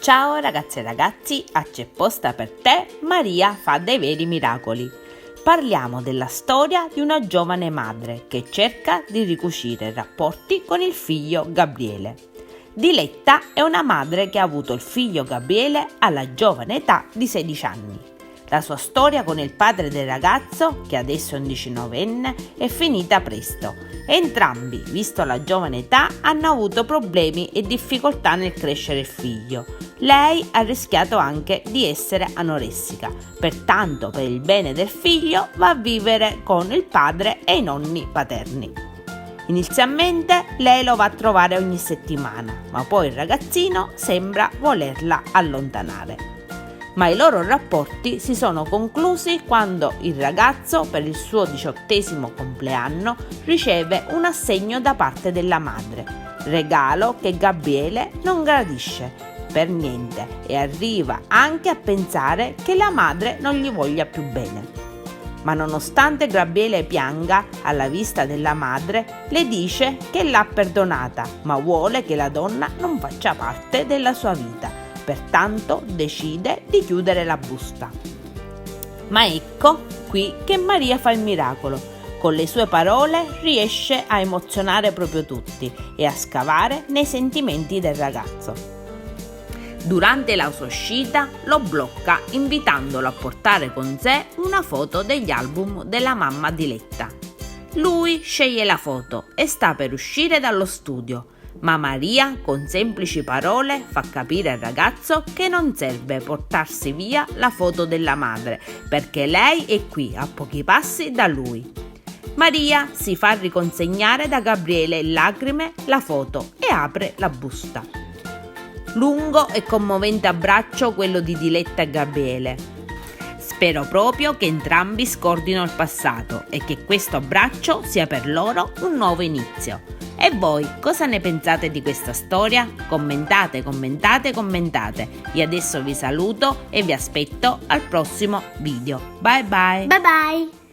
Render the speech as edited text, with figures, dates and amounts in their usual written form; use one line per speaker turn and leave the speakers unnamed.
Ciao ragazze e ragazzi, c'è posta per te, Maria fa dei veri miracoli. Parliamo della storia di una giovane madre che cerca di ricucire i rapporti con il figlio Gabriele. Diletta è una madre che ha avuto il figlio Gabriele alla giovane età di 16 anni. La sua storia con il padre del ragazzo, che adesso è un 19enne, è finita presto. Entrambi, visto la giovane età, hanno avuto problemi e difficoltà nel crescere il figlio. Lei ha rischiato anche di essere anoressica, pertanto per il bene del figlio va a vivere con il padre e i nonni paterni. Inizialmente lei lo va a trovare ogni settimana, ma poi il ragazzino sembra volerla allontanare. Ma i loro rapporti si sono conclusi quando il ragazzo, per il suo 18° compleanno, riceve un assegno da parte della madre, regalo che Gabriele non gradisce per niente e arriva anche a pensare che la madre non gli voglia più bene. Ma nonostante Gabriele pianga alla vista della madre, le dice che l'ha perdonata, ma vuole che la donna non faccia parte della sua vita. Pertanto decide di chiudere la busta. Ma ecco qui che Maria fa il miracolo. Con le sue parole riesce a emozionare proprio tutti e a scavare nei sentimenti del ragazzo. Durante la sua uscita lo blocca invitandolo a portare con sé una foto degli album della mamma Diletta. Lui sceglie la foto e sta per uscire dallo studio. Ma Maria, con semplici parole, fa capire al ragazzo che non serve portarsi via la foto della madre, perché lei è qui a pochi passi da lui. Maria si fa riconsegnare da Gabriele in lacrime la foto e apre la busta. Lungo e commovente abbraccio quello di Diletta e Gabriele. Spero proprio che entrambi scordino il passato e che questo abbraccio sia per loro un nuovo inizio. E voi cosa ne pensate di questa storia? Commentate. Io adesso vi saluto e vi aspetto al prossimo video. Bye bye!
Bye bye!